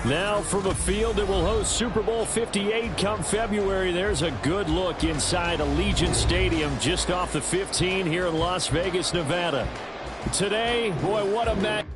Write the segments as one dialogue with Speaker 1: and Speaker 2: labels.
Speaker 1: Now from a field that will host Super Bowl 58 come February, there's a good look inside Allegiant Stadium just off the 15 here in Las Vegas, Nevada. Today, boy, what a match.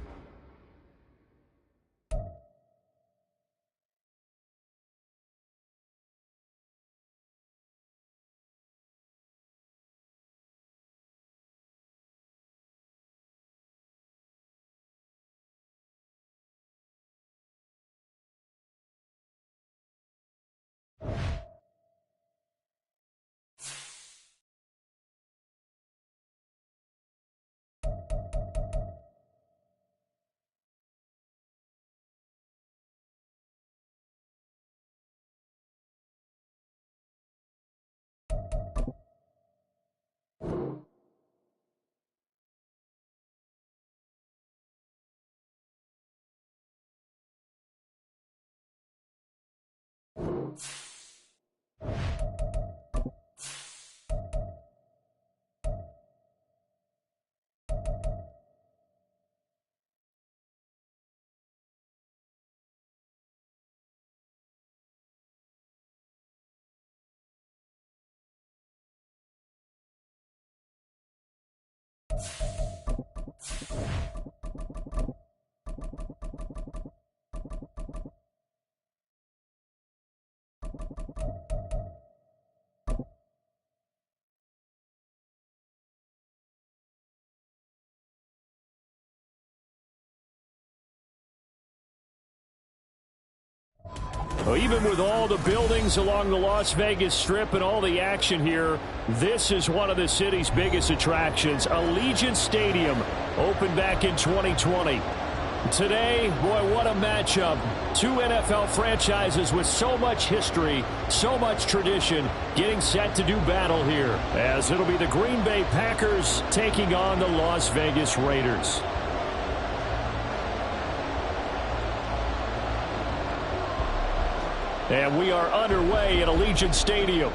Speaker 1: Well, even with all the buildings along the Las Vegas Strip and all the action here, this is one of the city's biggest attractions. Allegiant Stadium opened back in 2020. Today, boy, what a matchup. Two NFL franchises with so much history, so much tradition, getting set to do battle here, as it'll be the Green Bay Packers taking on the Las Vegas Raiders. And we are underway at Allegiant Stadium.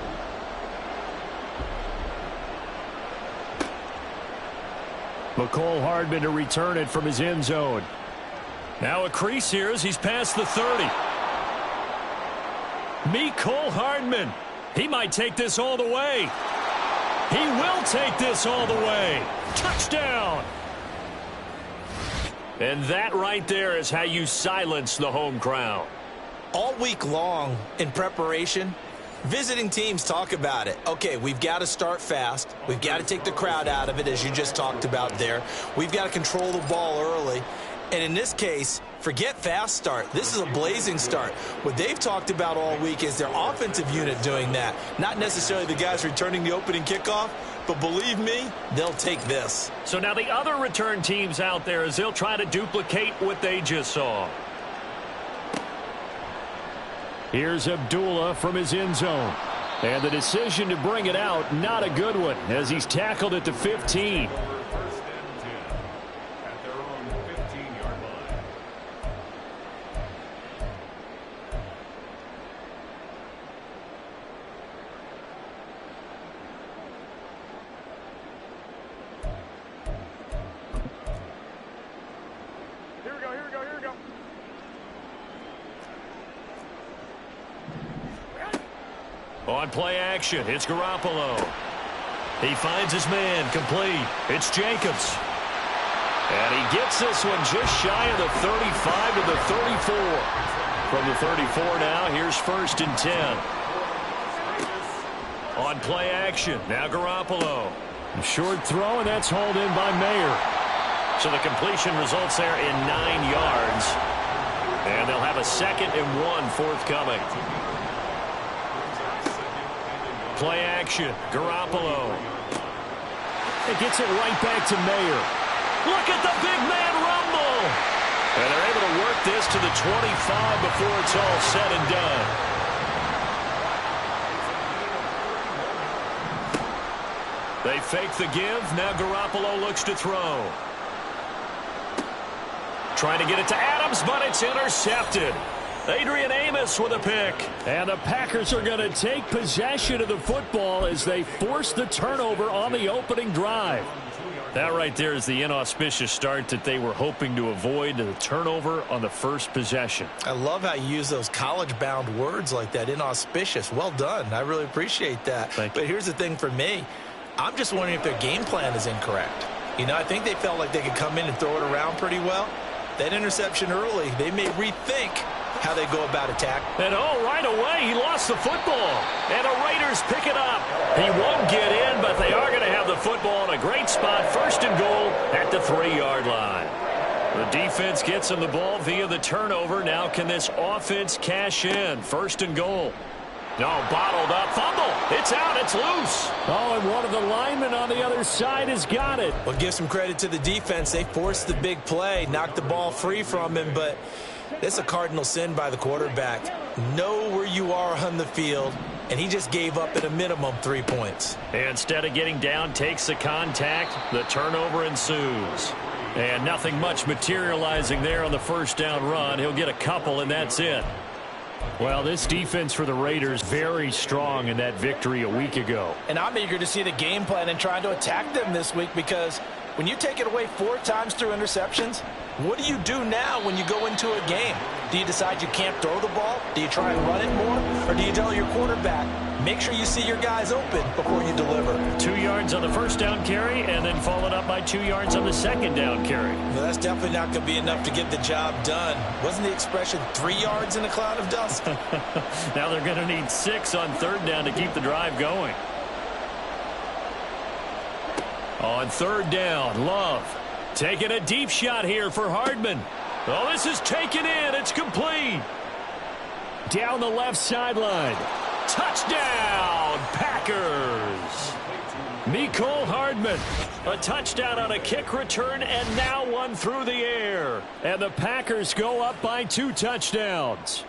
Speaker 1: Mecole Hardman to return it from his end zone. Now a crease here as he's past the 30. Mecole Hardman. He might take this all the way. He will take this all the way. Touchdown. And that right there is how you silence the home crowd.
Speaker 2: All week long in preparation, visiting teams talk about it. Okay, we've got to start fast. We've got to take the crowd out of it, as you just talked about there. We've got to control the ball early. And in this case, forget fast start. This is a blazing start. What they've talked about all week is their offensive unit doing that. Not necessarily the guys returning the opening kickoff, but believe me, they'll take this.
Speaker 1: So now the other return teams out there, as they'll try to duplicate what they just saw. Here's Abdullah from his end zone. And the decision to bring it out, not a good one, as he's tackled at the 15. On play action, it's Garoppolo. He finds his man, complete. It's Jacobs. And he gets this one just shy of the 35 to the 34. From the 34 now, here's 1st and 10. On play action, now Garoppolo. A short throw, and that's hauled in by Mayer. So the completion results there in 9 yards. And they'll have a 2nd and 1 forthcoming. Play action, Garoppolo. It gets it right back to Mayer. Look at the big man rumble. And they're able to work this to the 25 before it's all said and done. They fake the give. Now Garoppolo looks to throw. Trying to get it to Adams, but it's intercepted. Adrian Amos with a pick. And the Packers are going to take possession of the football as they force the turnover on the opening drive. That right there is the inauspicious start that they were hoping to avoid, the turnover on the first possession.
Speaker 2: I love how you use those college-bound words like that, inauspicious. Well done. I really appreciate that.
Speaker 1: Thank you.
Speaker 2: But here's the thing for me. I'm just wondering if their game plan is incorrect. You know, I think they felt like they could come in and throw it around pretty well. That interception early, they may rethink how they go about attack.
Speaker 1: And right away, he lost the football. And the Raiders pick it up. He won't get in, but they are going to have the football in a great spot. First and goal at the 3-yard line. The defense gets him the ball via the turnover. Now can this offense cash in? First and goal. No, bottled up. Fumble. It's out. It's loose. Oh, and one of the linemen on the other side has got it.
Speaker 2: Well, give some credit to the defense. They forced the big play, knocked the ball free from him, but it's a cardinal sin by the quarterback. Know where you are on the field, and he just gave up at a minimum 3 points.
Speaker 1: Instead of getting down, takes the contact. The turnover ensues. And nothing much materializing there on the first down run. He'll get a couple, and that's it. Well, this defense for the Raiders very strong in that victory a week ago.
Speaker 3: And I'm eager to see the game plan and trying to attack them this week, because when you take it away 4 times through interceptions, what do you do now when you go into a game? Do you decide you can't throw the ball? Do you try and run it more? Or do you tell your quarterback, make sure you see your guys open before you deliver?
Speaker 1: 2 yards on the first down carry, and then followed up by 2 yards on the second down carry.
Speaker 2: Well, that's definitely not going to be enough to get the job done. Wasn't the expression 3 yards in a cloud of dust?
Speaker 1: Now they're going to need 6 on third down to keep the drive going. On third down, Love taking a deep shot here for Hardman. Oh, this is taken in. It's complete. Down the left sideline. Touchdown, Packers. Mecole Hardman. A touchdown on a kick return, and now one through the air. And the Packers go up by 2 touchdowns.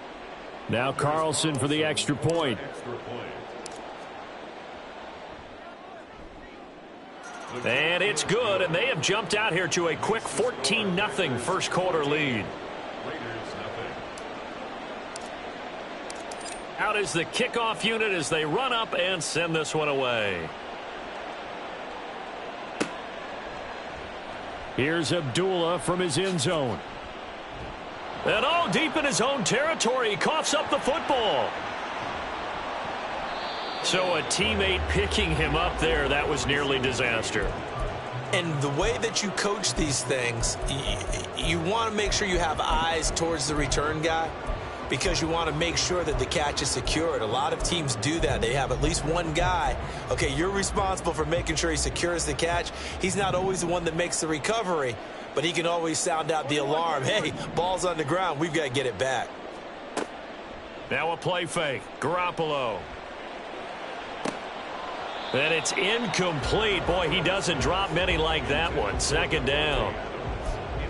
Speaker 1: Now Carlson for the extra point. And it's good, and they have jumped out here to a quick 14-0 first quarter lead. Out is the kickoff unit as they run up and send this one away. Here's Abdullah from his end zone. And all deep in his own territory, he coughs up the football. So a teammate picking him up there, that was nearly disaster.
Speaker 2: And the way that you coach these things, you want to make sure you have eyes towards the return guy, because you want to make sure that the catch is secured. A lot of teams do that. They have at least one guy. Okay, you're responsible for making sure he secures the catch. He's not always the one that makes the recovery, but he can always sound out the alarm. Hey, ball's on the ground. We've got to get it back.
Speaker 1: Now a play fake. Garoppolo. And it's incomplete. Boy, he doesn't drop many like that one. Second down.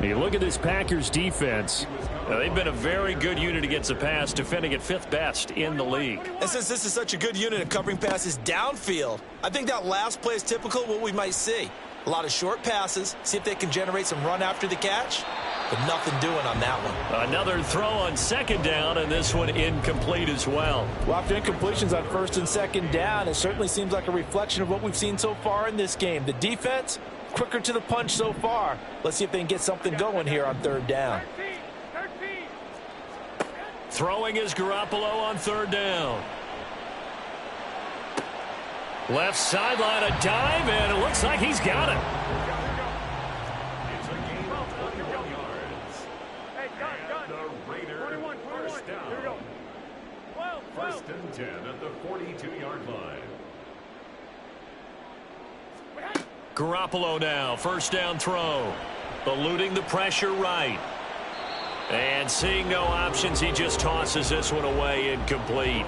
Speaker 1: You look at this Packers defense. They've been a very good unit against the pass, defending at 5th best in the league.
Speaker 2: And since this is such a good unit of covering passes downfield, I think that last play is typical of what we might see. A lot of short passes, see if they can generate some run after the catch, but nothing doing on that one.
Speaker 1: Another throw on second down, and this one incomplete as well.
Speaker 3: Well, after incompletions on first and second down, it certainly seems like a reflection of what we've seen so far in this game. The defense, quicker to the punch so far. Let's see if they can get something going here on third down.
Speaker 1: Throwing is Garoppolo on third down. Left sideline, a dive, and it looks like he's got it.
Speaker 4: It's a gain of 41 yards. And the Raiders first down. First and 10 at the 42-yard line.
Speaker 1: Garoppolo now, first down throw. Eluding the pressure right. And seeing no options, he just tosses this one away, incomplete.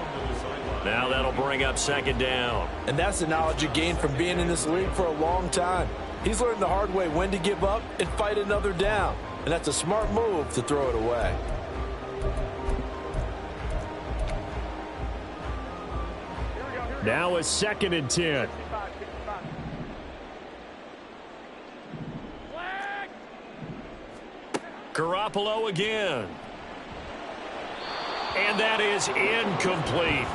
Speaker 1: Now that'll bring up second down.
Speaker 3: And that's the knowledge you gain from being in this league for a long time. He's learned the hard way when to give up and fight another down. And that's a smart move to throw it away.
Speaker 1: Now a 2nd and 10. Garoppolo again. And that is incomplete.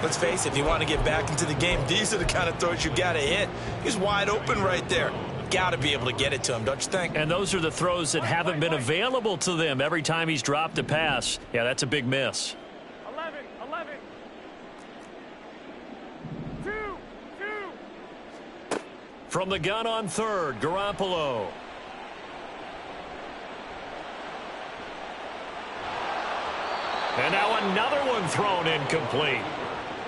Speaker 2: Let's face it, if you want to get back into the game, these are the kind of throws you got to hit. He's wide open right there. got to be able to get it to him, don't you think?
Speaker 1: And those are the throws that haven't been available to them every time he's dropped a pass. Yeah, that's a big miss.
Speaker 4: 11. 2.
Speaker 1: From the gun on third, Garoppolo. And now another one thrown incomplete.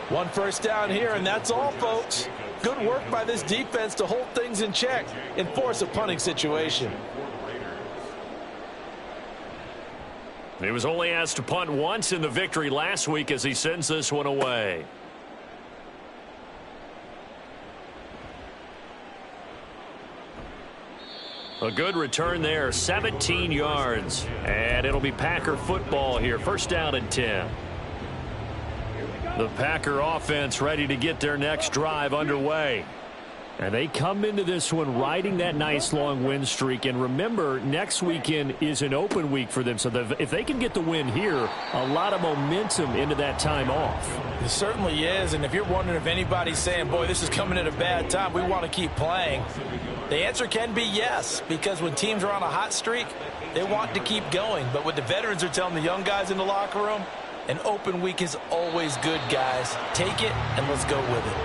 Speaker 3: One first down here, and that's all, folks. Good work by this defense to hold things in check and force a punting situation.
Speaker 1: He was only asked to punt once in the victory last week as he sends this one away. A good return there, 17 yards. And it'll be Packer football here, first down and 10. The Packer offense ready to get their next drive underway. And they come into this one riding that nice long win streak. And remember, next weekend is an open week for them. So if they can get the win here, a lot of momentum into that time off.
Speaker 3: It certainly is. And if you're wondering if anybody's saying, boy, this is coming at a bad time, we want to keep playing, the answer can be yes. Because when teams are on a hot streak, they want to keep going. But what the veterans are telling the young guys in the locker room, an open week is always good, guys. Take it and let's go with it.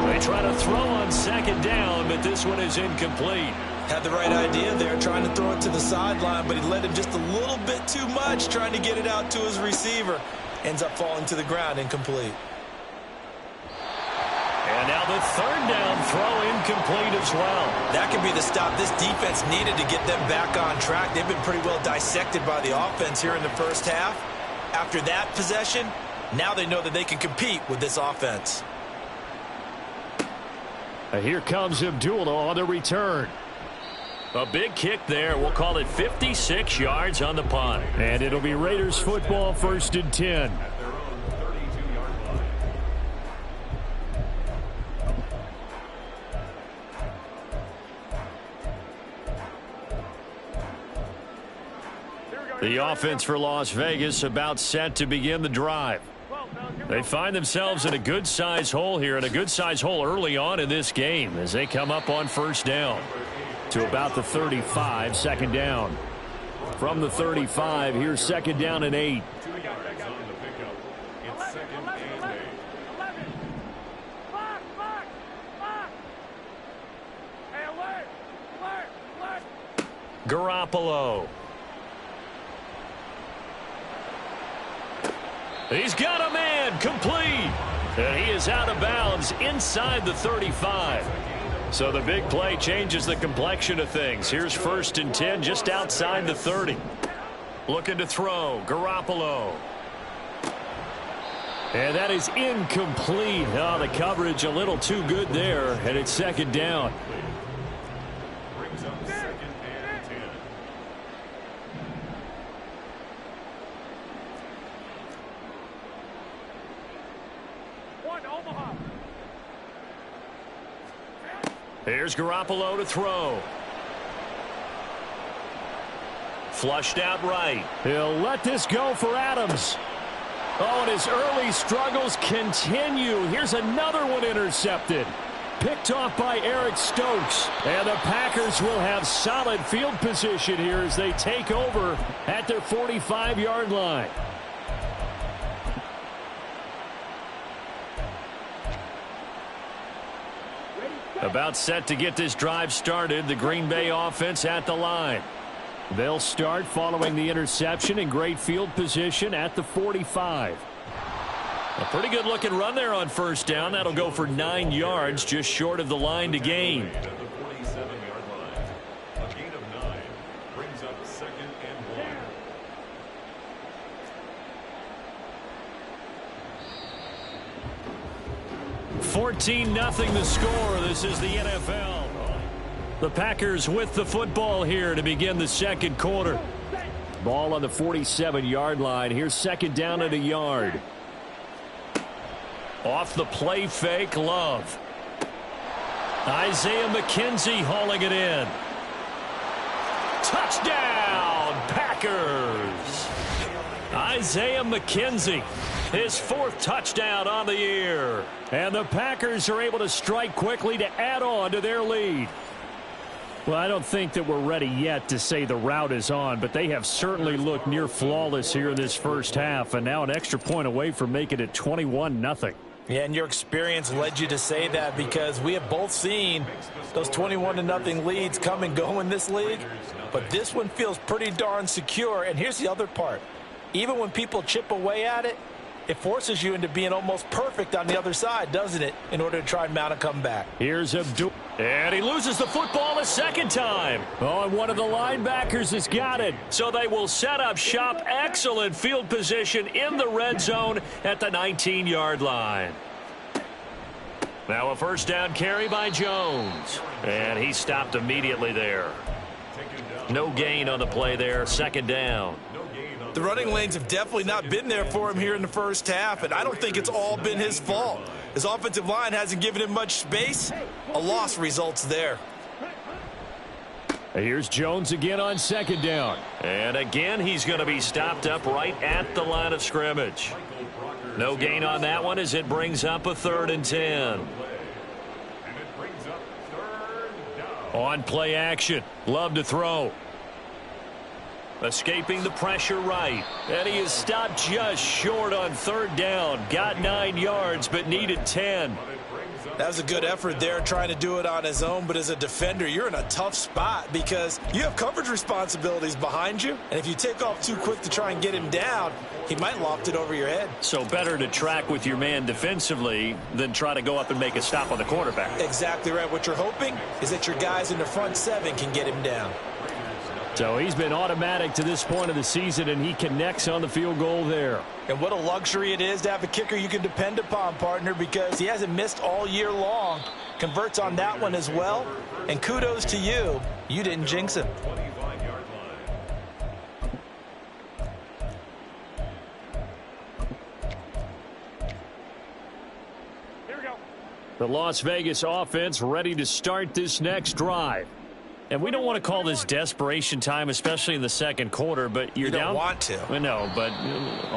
Speaker 1: They try to throw on second down, but this one is incomplete.
Speaker 2: Had the right idea there, trying to throw it to the sideline, but he led him just a little bit too much, trying to get it out to his receiver. Ends up falling to the ground, incomplete.
Speaker 1: And now the third down throw incomplete as well.
Speaker 2: That could be the stop this defense needed to get them back on track. They've been pretty well dissected by the offense here in the first half. After that possession, now they know that they can compete with this offense.
Speaker 1: Here comes Abdullah on the return. A big kick there. We'll call it 56 yards on the punt. And it'll be Raiders football, first and 10. The offense for Las Vegas about set to begin the drive. They find themselves in a good-sized hole here, and a good-sized hole early on in this game as they come up on first down to about the 35, second down. From the 35, here's second down and 8. Garoppolo. He's got a man, complete. And he is out of bounds inside the 35. So the big play changes the complexion of things. Here's first and 10 just outside the 30. Looking to throw, Garoppolo. And that is incomplete. Oh, the coverage a little too good there, and it's second down.
Speaker 4: Brings up second and 10.
Speaker 1: Here's Garoppolo to throw. Flushed out right. He'll let this go for Adams. Oh, and his early struggles continue. Here's another one intercepted. Picked off by Eric Stokes. And the Packers will have solid field position here as they take over at their 45-yard line. About set to get this drive started. The Green Bay offense at the line. They'll start following the interception in great field position at the 45. A pretty good looking run there on first down. That'll go for 9 yards, just short of the line to gain.
Speaker 4: At the 47-yard line. A gain of 9 brings up second and 1.
Speaker 1: 14-0 the score. This is the NFL. The Packers with the football here to begin the second quarter. Ball on the 47-yard line. Here's second down at a yard. Off the play fake, Love. Isaiah McKenzie hauling it in. Touchdown, Packers. Isaiah McKenzie, his 4th touchdown on the year. And the Packers are able to strike quickly to add on to their lead. Well, I don't think that we're ready yet to say the route is on, but they have certainly looked near flawless here in this first half, and now an extra point away from making it 21-0.
Speaker 3: Yeah, and your experience led you to say that because we have both seen those 21-0 leads come and go in this league, but this one feels pretty darn secure. And here's the other part. Even when people chip away at it, it forces you into being almost perfect on the other side, doesn't it, in order to try and mount a comeback.
Speaker 1: Here's Abdul. And he loses the football a second time. Oh, and one of the linebackers has got it. So they will set up shop. Excellent field position in the red zone at the 19-yard line. Now a first down carry by Jones. And he stopped immediately there. No gain on the play there. Second down.
Speaker 2: The running lanes have definitely not been there for him here in the first half, and I don't think it's all been his fault. His offensive line hasn't given him much space. A loss results there.
Speaker 1: Here's Jones again on second down. And again, he's going to be stopped up right at the line of scrimmage. No gain on that one as it brings up a 3rd and 10. On play action. Love to throw. Escaping the pressure right. And he is stopped just short on 3rd down. Got 9 yards, but needed 10.
Speaker 2: That was a good effort there trying to do it on his own, but as a defender, you're in a tough spot because you have coverage responsibilities behind you, and if you take off too quick to try and get him down, he might loft it over your head.
Speaker 1: So better to track with your man defensively than try to go up and make a stop on the quarterback.
Speaker 2: Exactly right. What you're hoping is that your guys in the front 7 can get him down.
Speaker 1: So he's been automatic to this point of the season, and he connects on the field goal there.
Speaker 3: And what a luxury it is to have a kicker you can depend upon, partner, because he hasn't missed all year long. Converts on that one as well. And kudos to you. You didn't jinx him.
Speaker 1: Here we go. The Las Vegas offense ready to start this next drive. And we don't want to call this desperation time, especially in the second quarter, but you're down.
Speaker 2: You don't want to.
Speaker 1: Well, no, but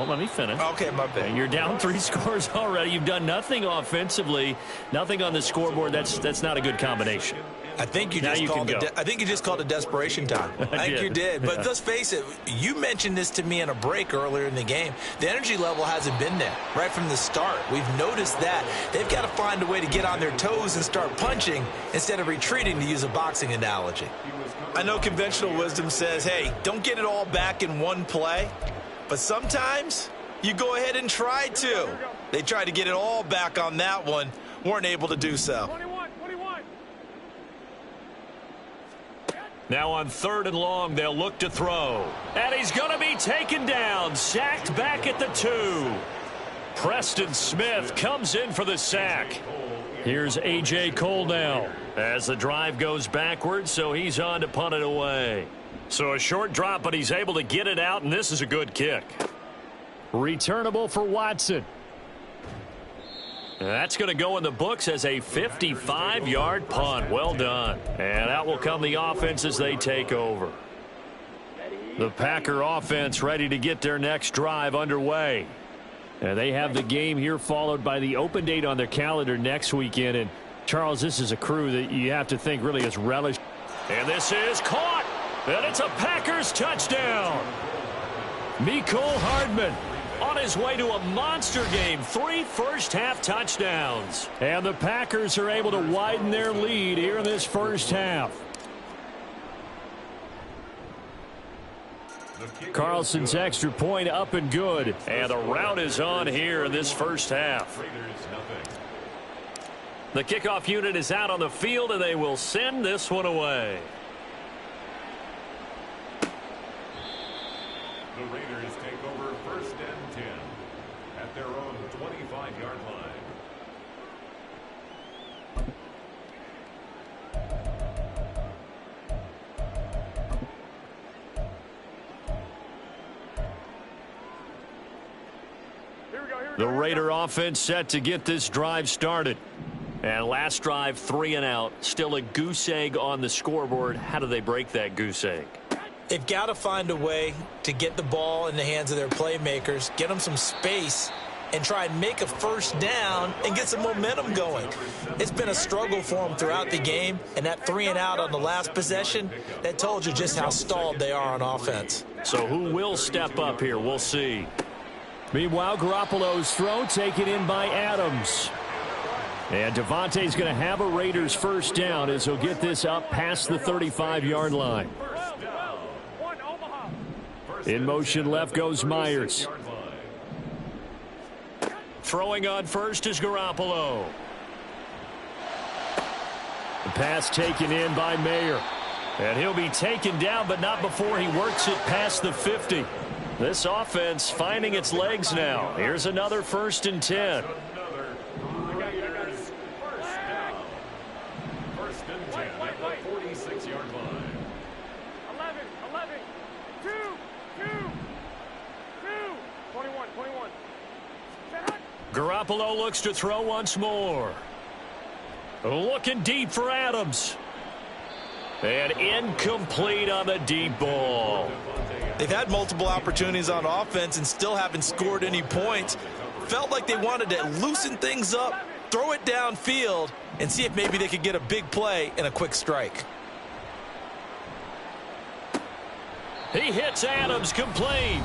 Speaker 1: let me finish.
Speaker 2: Okay, my bad.
Speaker 1: You're down 3 scores already. You've done nothing offensively, nothing on the scoreboard. That's not a good combination.
Speaker 2: I think you just called it desperation time. I think you did. But let's face it, you mentioned this to me in a break earlier in the game. The energy level hasn't been there right from the start. We've noticed that. They've got to find a way to get on their toes and start punching instead of retreating, to use a boxing analogy. I know conventional wisdom says, hey, don't get it all back in one play. But sometimes you go ahead and try to. They tried to get it all back on that one. Weren't able to do so.
Speaker 1: Now on 3rd and long, they'll look to throw. And he's going to be taken down, sacked back at the 2. Preston Smith comes in for the sack. Here's A.J. Cole now as the drive goes backwards, so he's on to punt it away. So a short drop, but he's able to get it out, and this is a good kick. Returnable for Watson. That's going to go in the books as a 55-yard punt. Well done. And out will come the offense as they take over. The Packer offense ready to get their next drive underway. And they have the game here followed by the open date on their calendar next weekend. And, Charles, this is a crew that you have to think really has relished. And this is caught. And it's a Packers touchdown. Mecole Hardman on his way to a monster game. 3 first-half touchdowns. And the Packers are able to widen their lead here in this first half. Carlson's extra point up and good. And the route is on here in this first half. The kickoff unit is out on the field, and they will send this one away.
Speaker 4: The Raiders take over 1st and 10 at their own 25-yard line.
Speaker 1: The Raider offense set to get this drive started. And last drive, 3 and out. Still a goose egg on the scoreboard. How do they break that goose egg?
Speaker 2: They've got to find a way to get the ball in the hands of their playmakers, get them some space, and try and make a first down and get some momentum going. It's been a struggle for them throughout the game, and that 3 and out on the last possession, that told you just how stalled they are on offense.
Speaker 1: So who will step up here? We'll see. Meanwhile, Garoppolo's throw taken in by Adams. And Devontae's going to have a Raiders first down as he'll get this up past the 35-yard line. In motion left goes Myers. Throwing on first is Garoppolo. The pass taken in by Mayer. And he'll be taken down, but not before he works it past the 50. This offense finding its legs now. Here's another 1st and 10.
Speaker 4: First and 10 at the 46-yard line.
Speaker 5: 11, 2, 21.
Speaker 1: Garoppolo looks to throw once more. Looking deep for Adams. And incomplete on the deep ball.
Speaker 2: They've had multiple opportunities on offense and still haven't scored any points. Felt like they wanted to loosen things up, throw it downfield, and see if maybe they could get a big play and a quick strike.
Speaker 1: He hits Adams complete.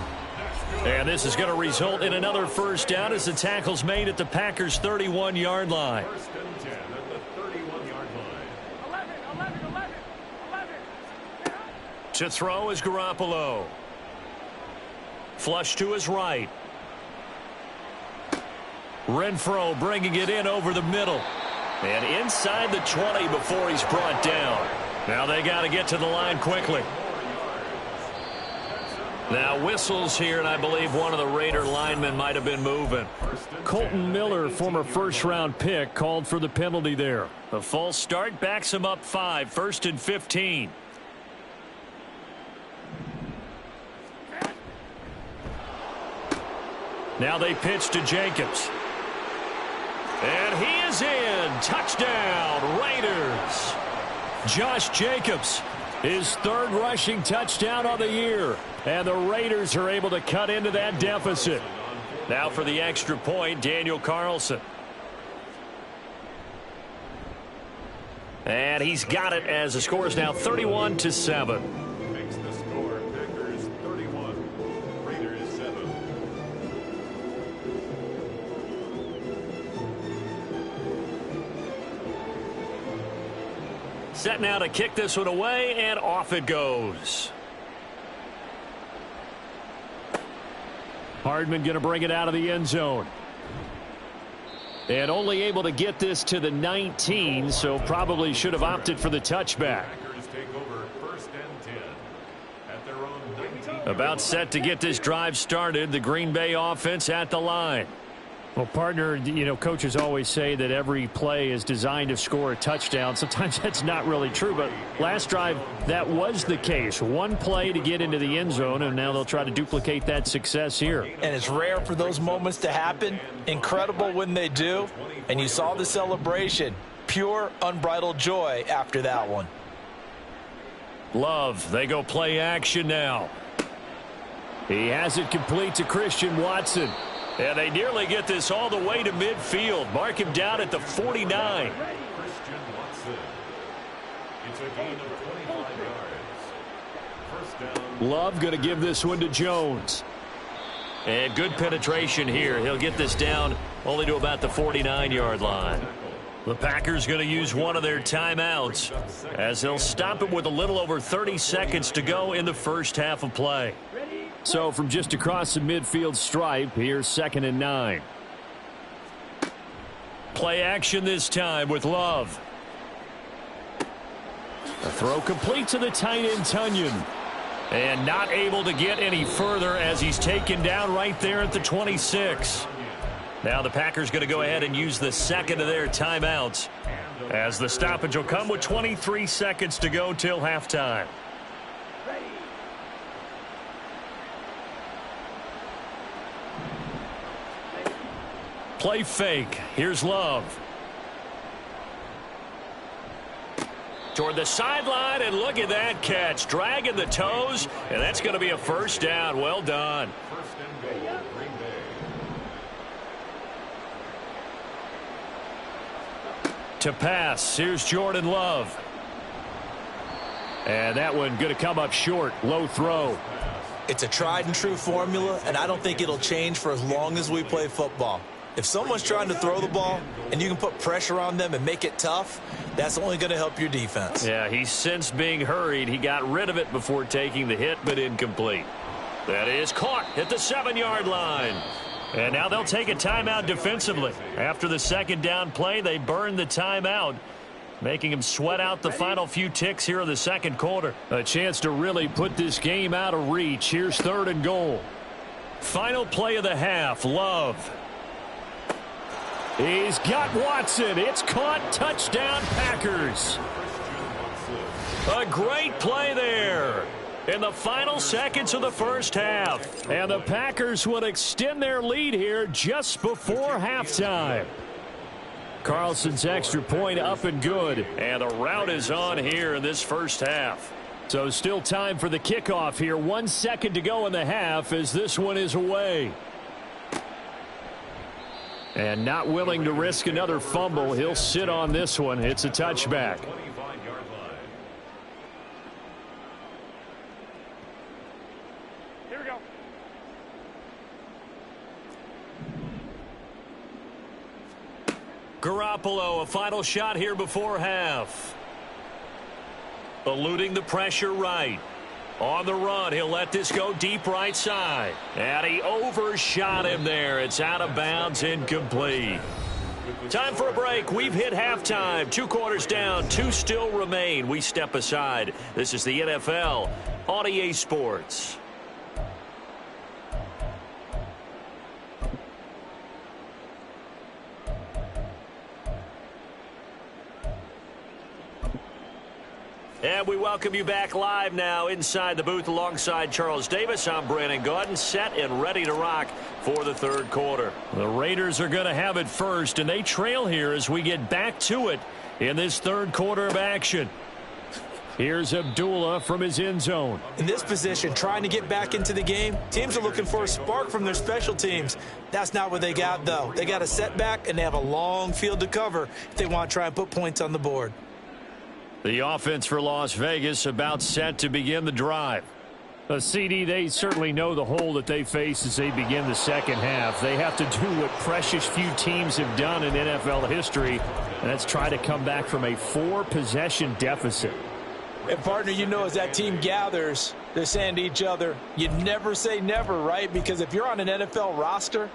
Speaker 1: And this is going to result in another first down as the tackle's made at the Packers' 31-yard line.
Speaker 4: First and 10 at the 31-yard line.
Speaker 5: 11.
Speaker 1: To throw is Garoppolo. Flush to his right. Renfro bringing it in over the middle. And inside the 20 before he's brought down. Now they got to get to the line quickly. Now whistles here, and I believe one of the Raider linemen might have been moving. Colton Miller, former first-round pick, called for the penalty there. The false start backs him up 5, 1st and 15. Now they pitch to Jacobs. And he is in. Touchdown, Raiders. Josh Jacobs, his 3rd rushing touchdown on the year. And the Raiders are able to cut into that deficit. Now for the extra point, Daniel Carlson. And he's got it as the score is now 31-7.
Speaker 4: Makes the score Packers 31, Raiders 7.
Speaker 1: Set now to kick this one away, and off it goes. Hardman going to bring it out of the end zone. And only able to get this to the 19, so probably should have opted for the touchback.
Speaker 4: Packers take over 1st and 10 at their own 19.
Speaker 1: About set to get this drive started, the Green Bay offense at the line. Well, partner, you know, coaches always say that every play is designed to score a touchdown. Sometimes that's not really true, but last drive, that was the case. One play to get into the end zone, and now they'll try to duplicate that success here.
Speaker 3: And it's rare for those moments to happen. Incredible when they do. And you saw the celebration. Pure, unbridled joy after that one.
Speaker 1: Love, they go play action now. He has it complete to Christian Watson. And they nearly get this all the way to midfield. Mark him down at the 49.
Speaker 4: Christian Watson. It's a gain of 25 yards. First down.
Speaker 1: Love going to give this one to Jones. And good penetration here. He'll get this down only to about the 49-yard line. The Packers going to use one of their timeouts as they'll stop it with a little over 30 seconds to go in the first half of play. So from just across the midfield stripe, here's 2nd and 9. Play action this time with Love. A throw complete to the tight end, Tunyon. And not able to get any further as he's taken down right there at the 26. Now the Packers going to go ahead and use the 2nd of their timeouts as the stoppage will come with 23 seconds to go till halftime. Play fake. Here's Love. Toward the sideline, and look at that catch. Dragging the toes, and that's going to be a first down. Well done.
Speaker 4: First and goal, Green Bay.
Speaker 1: To pass, here's Jordan Love. And that one going to come up short. Low throw.
Speaker 2: It's a tried and true formula, and I don't think it'll change for as long as we play football. If someone's trying to throw the ball and you can put pressure on them and make it tough, that's only going to help your defense.
Speaker 1: Yeah, he sensed being hurried. He got rid of it before taking the hit, but incomplete. That is caught at the 7-yard line. And now they'll take a timeout defensively. After the second down play, they burn the timeout, making him sweat out the final few ticks here in the second quarter. A chance to really put this game out of reach. Here's 3rd and goal. Final play of the half. Love. He's got Watson. It's caught. Touchdown, Packers. A great play there in the final seconds of the first half. And the Packers would extend their lead here just before halftime. Carlson's extra point up and good. And the route is on here in this first half. So still time for the kickoff here. 1 second to go in the half as this one is away. And not willing to risk another fumble. He'll sit on this one. It's a touchback.
Speaker 5: Here we go.
Speaker 1: Garoppolo, a final shot here before half. Eluding the pressure right. On the run, he'll let this go deep right side. And he overshot him there. It's out of bounds, incomplete. Time for a break. We've hit halftime. 2 quarters down, 2 still remain. We step aside. This is the NFL on EA Sports. And we welcome you back live now inside the booth alongside Charles Davis. I'm Brandon Gaudin, set and ready to rock for the third quarter. The Raiders are going to have it first, and they trail here as we get back to it in this third quarter of action. Here's Abdullah from his end zone.
Speaker 2: In this position, trying to get back into the game, teams are looking for a spark from their special teams. That's not what they got, though. They got a setback, and they have a long field to cover if they want to try and put points on the board.
Speaker 1: The offense for Las Vegas about set to begin the drive. CD, they certainly know the hole that they face as they begin the second half. They have to do what precious few teams have done in NFL history, and that's try to come back from a 4-possession deficit.
Speaker 3: And, partner, you know, as that team gathers, they're saying to each other, you never say never, right? Because if you're on an NFL roster,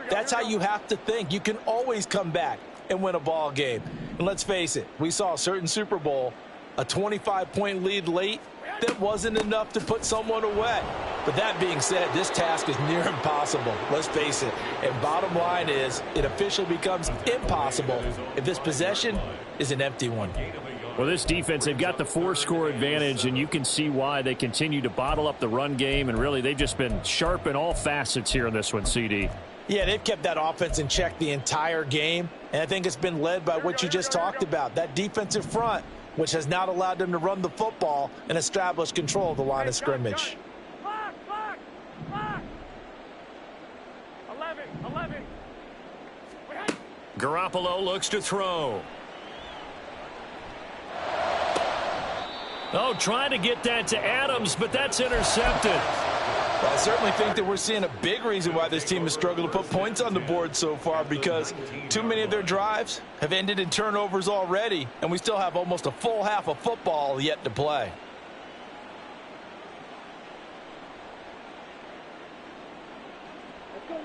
Speaker 3: that's how you have to think. You can always come back and win a ball game. And let's face it, we saw a certain Super Bowl, a 25-point lead late, that wasn't enough to put someone away. But that being said, this task is near impossible. Let's face it. And bottom line is, it officially becomes impossible if this possession is an empty one.
Speaker 1: Well, this defense, they've got the 4-score advantage, and you can see why they continue to bottle up the run game. And really, they've just been sharp in all facets here in this one, CD.
Speaker 3: Yeah, they've kept that offense in check the entire game, and I think it's been led by what you just talked about, that defensive front, which has not allowed them to run the football and establish control of the line of scrimmage.
Speaker 5: Block, block, block. 11.
Speaker 1: Garoppolo looks to throw. Oh, trying to get that to Adams, but that's intercepted.
Speaker 3: Well, I certainly think that we're seeing a big reason why this team has struggled to put points on the board so far, because too many of their drives have ended in turnovers already, and we still have almost a full half of football yet to play.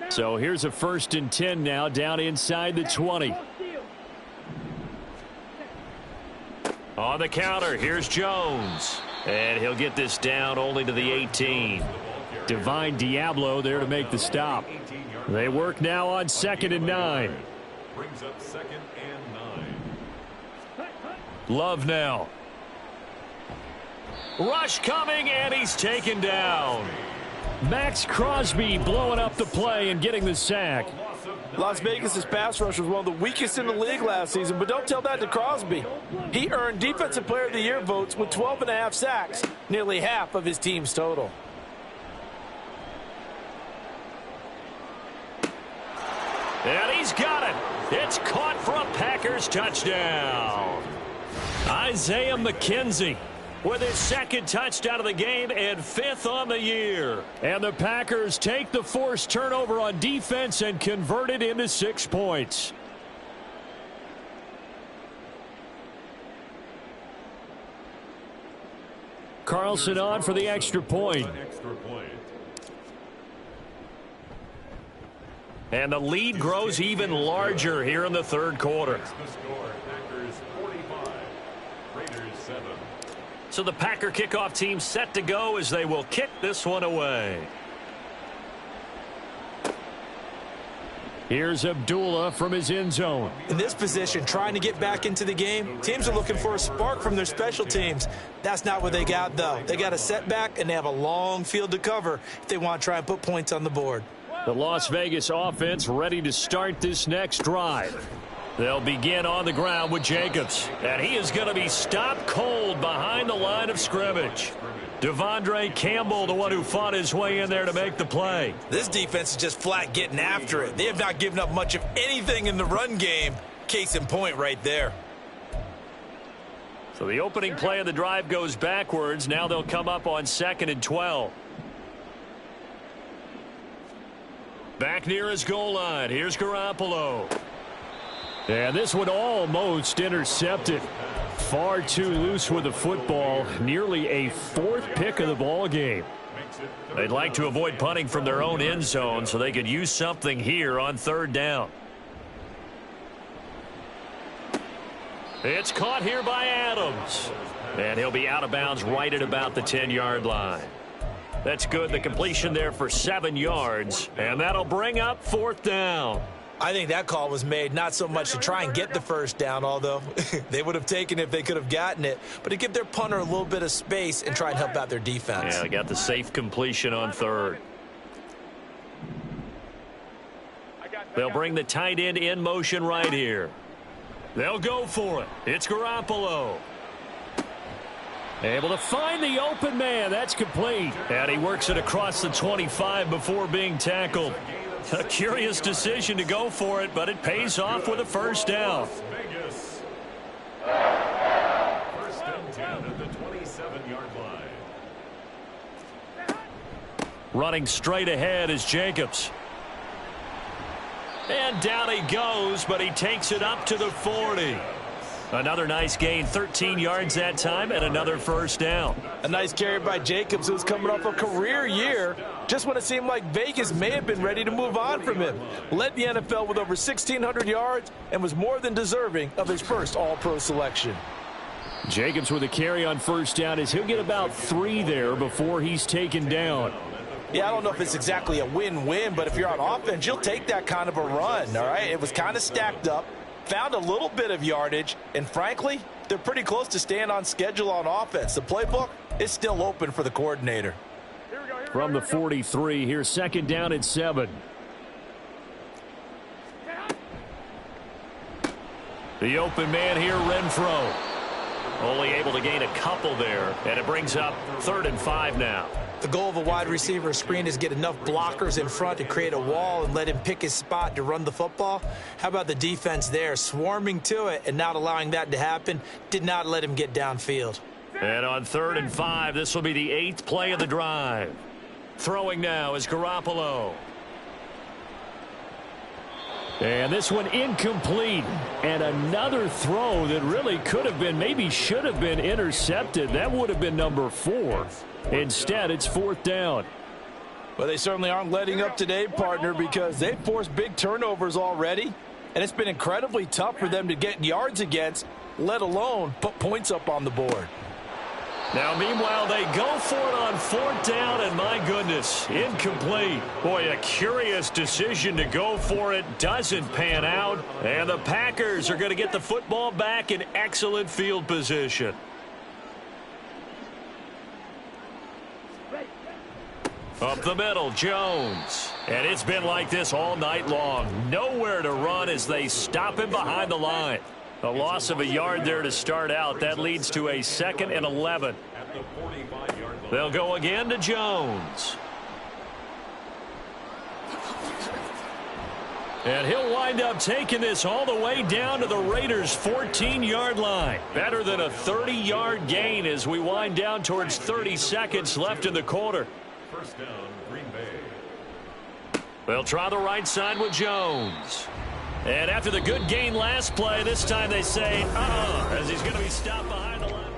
Speaker 1: So here's a 1st and 10 now, down inside the 20. On the counter, here's Jones. And he'll get this down only to the 18. Divine Diablo there to make the stop. They work now on 2nd and 9.
Speaker 4: Brings up 2nd and 9.
Speaker 1: Love now. Rush coming, and he's taken down. Max Crosby blowing up the play and getting the sack.
Speaker 3: Las Vegas' pass rush was one of the weakest in the league last season, but don't tell that to Crosby. He earned Defensive Player of the Year votes with 12.5 sacks, nearly half of his team's total.
Speaker 1: And he's got it. It's caught for a Packers touchdown. Isaiah McKenzie with his second touchdown of the game and 5th on the year. And the Packers take the forced turnover on defense and convert it into 6 points. Carlson on for the extra point. And the lead grows even larger here in the third quarter. So the Packer kickoff team set to go as they will kick this one away. Here's Abdullah from his end zone.
Speaker 2: In this position, trying to get back into the game, teams are looking for a spark from their special teams. That's not what they got, though. They got a setback, and they have a long field to cover if they want to try and put points on the board.
Speaker 1: The Las Vegas offense ready to start this next drive. They'll begin on the ground with Jacobs. And he is going to be stopped cold behind the line of scrimmage. Devondre Campbell, the one who fought his way in there to make the play.
Speaker 2: This defense is just flat getting after it. They have not given up much of anything in the run game. Case in point right there.
Speaker 1: So the opening play of the drive goes backwards. Now they'll come up on 2nd and 12. Back near his goal line. Here's Garoppolo. And this one almost intercepted. Far too loose with the football. Nearly a 4th pick of the ball game. They'd like to avoid punting from their own end zone so they could use something here on 3rd down. It's caught here by Adams. And he'll be out of bounds right at about the 10-yard line. That's good. The completion there for 7 yards. And that'll bring up 4th down.
Speaker 2: I think that call was made not so much to try and get the first down, although they would have taken it if they could have gotten it, but to give their punter a little bit of space and try and help out their defense.
Speaker 1: Yeah, they got the safe completion on 3rd. They'll bring the tight end in motion right here. They'll go for it. It's Garoppolo. Able to find the open man. That's complete. And he works it across the 25 before being tackled. A curious decision to go for it, but it pays off with a first down.
Speaker 4: First and 10 at the 27-yard line.
Speaker 1: Running straight ahead is Jacobs. And down he goes, but he takes it up to the 40. Another nice gain, 13 yards that time, and another first down.
Speaker 3: A nice carry by Jacobs, who's coming off a career year. Just when it seemed like Vegas may have been ready to move on from him. Led the NFL with over 1,600 yards and was more than deserving of his first All-Pro selection.
Speaker 1: Jacobs with a carry on first down as he'll get about 3 there before he's taken down.
Speaker 3: Yeah, I don't know if it's exactly a win-win, but if you're on offense, you'll take that kind of a run, all right? It was kind of stacked up. Found a little bit of yardage, and frankly, they're pretty close to staying on schedule on offense. The playbook is still open for the coordinator.
Speaker 1: From the 43, here's 2nd down and 7. The open man here, Renfro. Only able to gain a couple there, and it brings up 3rd and 5 now.
Speaker 2: The goal of a wide receiver screen is get enough blockers in front to create a wall and let him pick his spot to run the football. How about the defense there, swarming to it and not allowing that to happen? Did not let him get downfield.
Speaker 1: And on 3rd and 5, this will be the 8th play of the drive. Throwing now is Garoppolo. And this one incomplete. And another throw that really could have been, maybe should have been intercepted. That would have been number 4. Instead, it's 4th down.
Speaker 3: Well, they certainly aren't letting up today, partner, because they've forced big turnovers already. And it's been incredibly tough for them to get yards against, let alone put points up on the board.
Speaker 1: Now, meanwhile, they go for it on 4th down, and my goodness, incomplete. Boy, a curious decision to go for it. Doesn't pan out, and the Packers are going to get the football back in excellent field position. Up the middle, Jones. And it's been like this all night long. Nowhere to run as they stop him behind the line. A loss of a yard there to start out. That leads to a 2nd and 11. They'll go again to Jones. And he'll wind up taking this all the way down to the Raiders' 14-yard line. Better than a 30-yard gain as we wind down towards 30 seconds left in the quarter.
Speaker 4: First down, Green Bay.
Speaker 1: They'll try the right side with Jones. And after the good gain last play, this time they say, as he's going to be stopped behind the line.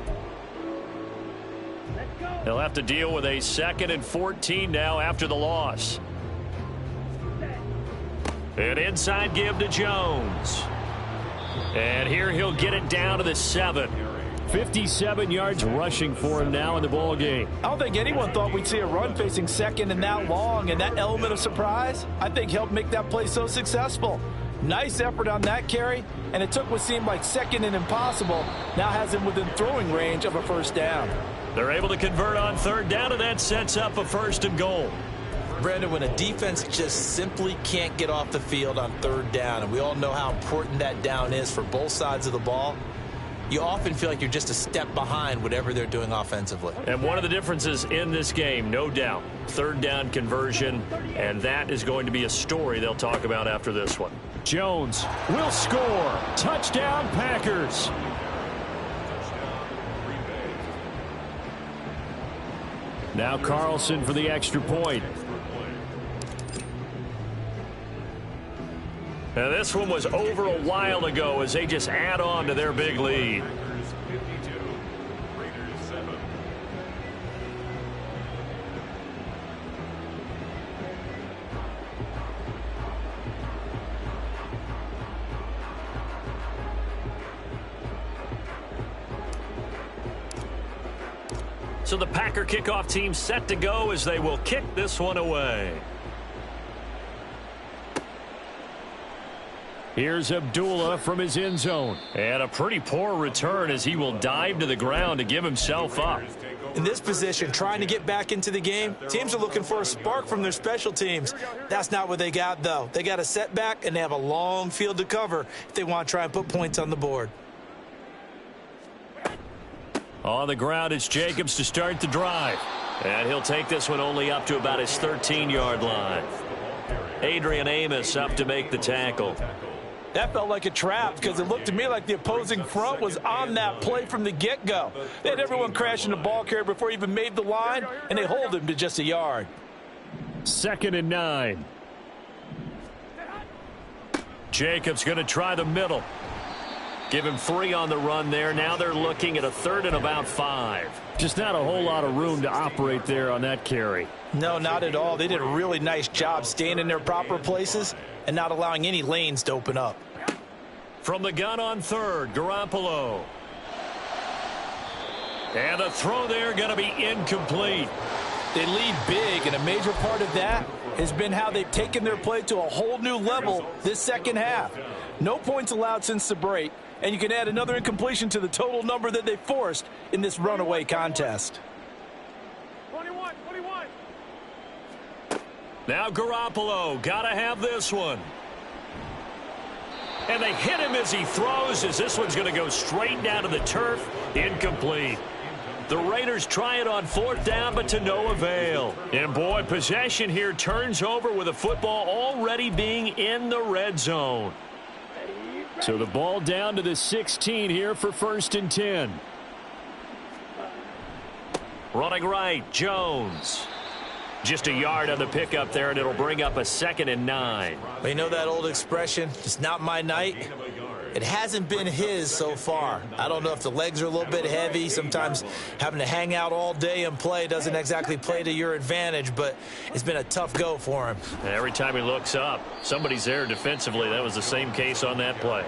Speaker 1: They'll have to deal with a 2nd and 14 now after the loss. An inside give to Jones. And here he'll get it down to the 7. 57 yards rushing for him now in the ball game.
Speaker 3: I don't think anyone thought we'd see a run facing 2nd and that long, and that element of surprise, I think, helped make that play so successful. Nice effort on that carry, and it took what seemed like 2nd and impossible, now has him within throwing range of a first down.
Speaker 1: They're able to convert on 3rd down, and that sets up a 1st and goal.
Speaker 2: Brandon, when a defense just simply can't get off the field on 3rd down, and we all know how important that down is for both sides of the ball, you often feel like you're just a step behind whatever they're doing offensively.
Speaker 1: And one of the differences in this game, no doubt, 3rd down conversion, and that is going to be a story they'll talk about after this one. Jones will score. Touchdown, Packers. Now Carlson for the extra point. Now this one was over a while ago as they just add on to their big lead.
Speaker 4: Packers 52, Raiders 7.
Speaker 1: So the Packer kickoff team set to go as they will kick this one away. Here's Abdullah from his end zone. And a pretty poor return as he will dive to the ground to give himself up.
Speaker 2: In this position, trying to get back into the game, teams are looking for a spark from their special teams. That's not what they got, though. They got a setback, and they have a long field to cover if they want to try and put points on the board.
Speaker 1: On the ground, it's Jacobs to start the drive. And he'll take this one only up to about his 13-yard line. Adrian Amos up to make the tackle.
Speaker 3: That felt like a trap because it looked to me like the opposing front was on that play from the get-go. They had everyone crashing the ball carrier before he even made the line, and they hold him to just a yard.
Speaker 1: 2nd and 9. Jacobs going to try the middle. Give him 3 on the run there. Now they're looking at a 3rd and about 5. Just not a whole lot of room to operate there on that carry.
Speaker 3: No, not at all. They did a really nice job staying in their proper places and not allowing any lanes to open up.
Speaker 1: From the gun on 3rd, Garoppolo. And the throw there going to be incomplete.
Speaker 3: They lead big, and a major part of that has been how they've taken their play to a whole new level this second half. No points allowed since the break, and you can add another incompletion to the total number that they forced in this runaway contest.
Speaker 5: 21.
Speaker 1: Now Garoppolo, got to have this one. And they hit him as he throws, as this one's going to go straight down to the turf. Incomplete. The Raiders try it on 4th down, but to no avail. And boy, possession here turns over with the football already being in the red zone. So the ball down to the 16 here for 1st and 10. Running right, Jones. Just a yard on the pickup there, and it'll bring up a 2nd and 9.
Speaker 2: Well, you know that old expression, it's not my night? It hasn't been his so far. I don't know if the legs are a little bit heavy. Sometimes having to hang out all day and play doesn't exactly play to your advantage, but it's been a tough go for him.
Speaker 1: Every time he looks up, somebody's there defensively. That was the same case on that play.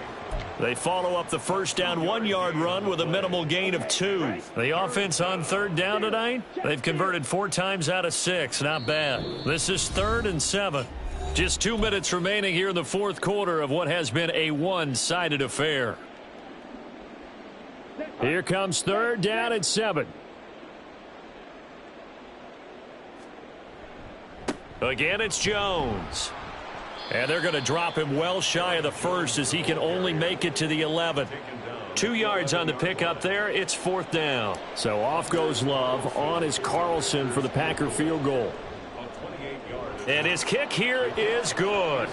Speaker 1: They follow up the 1st down 1-yard run with a minimal gain of 2. The offense on 3rd down tonight, they've converted 4 times out of 6. Not bad. This is 3rd and 7. Just 2 minutes remaining here in the 4th quarter of what has been a one-sided affair. Here comes 3rd down and 7. Again, it's Jones. And they're going to drop him well shy of the 1st as he can only make it to the 11. 2 yards on the pickup there. It's 4th down. So off goes Love. On is Carlson for the Packer field goal. And his kick here is good.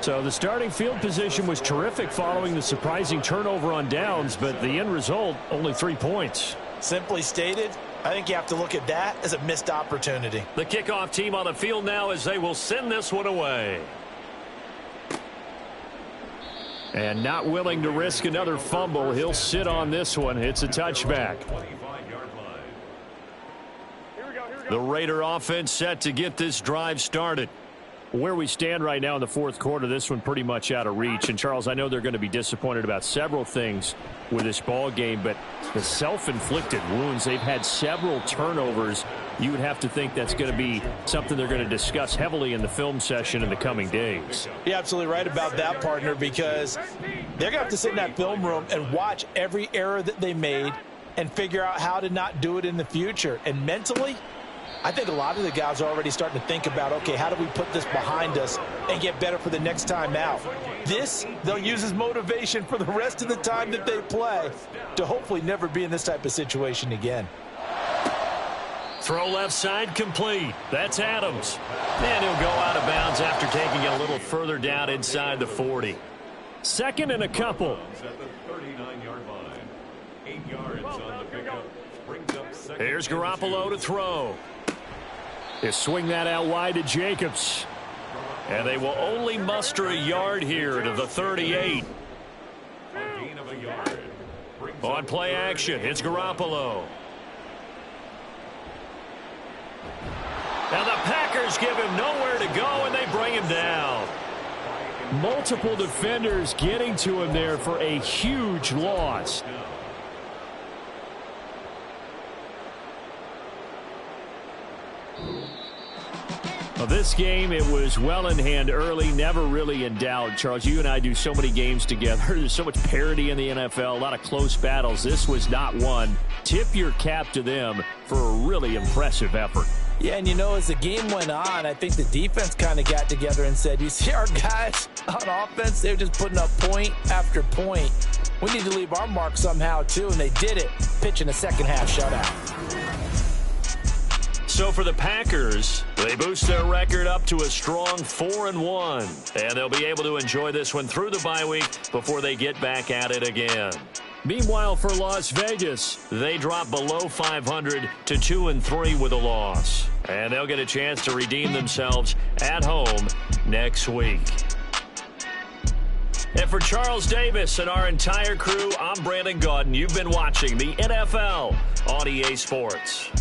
Speaker 1: So the starting field position was terrific following the surprising turnover on downs, but the end result, only 3 points.
Speaker 3: Simply stated, I think you have to look at that as a missed opportunity.
Speaker 1: The kickoff team on the field now as they will send this one away. And not willing to risk another fumble, he'll sit on this one. It's a touchback. The Raider offense set to get this drive started. Where we stand right now in the fourth quarter, this one pretty much out of reach. And, Charles, I know they're going to be disappointed about several things with this ball game, but the self-inflicted wounds, they've had several turnovers. You would have to think that's going to be something they're going to discuss heavily in the film session in the coming days.
Speaker 3: You're absolutely right about that, partner, because they're going to have to sit in that film room and watch every error that they made and figure out how to not do it in the future. And mentally, I think a lot of the guys are already starting to think about, okay, how do we put this behind us and get better for the next time out? This, they'll use as motivation for the rest of the time that they play to hopefully never be in this type of situation again.
Speaker 1: Throw left side complete. That's Adams. And he'll go out of bounds after taking it a little further down inside the 40. Second and a couple. Here's Garoppolo to throw. He'll swing that out wide to Jacobs. And they will only muster a yard here to the 38. On play action, it's Garoppolo. Now the Packers give him nowhere to go, and they bring him down. Multiple defenders getting to him there for a huge loss. Well, this game, it was well in hand early, never really in doubt. Charles, you and I do so many games together. There's so much parity in the NFL, a lot of close battles. This was not one. Tip your cap to them for a really impressive effort.
Speaker 3: Yeah, and you know, as the game went on, I think the defense kind of got together and said, you see our guys on offense, they're just putting up point after point. We need to leave our mark somehow, too, and they did it, pitching a second-half shutout.
Speaker 1: So for the Packers, they boost their record up to a strong 4-1. And they'll be able to enjoy this one through the bye week before they get back at it again. Meanwhile, for Las Vegas, they drop below 500 to 2-3 with a loss. And they'll get a chance to redeem themselves at home next week. And for Charles Davis and our entire crew, I'm Brandon Gaudin. You've been watching the NFL on EA Sports.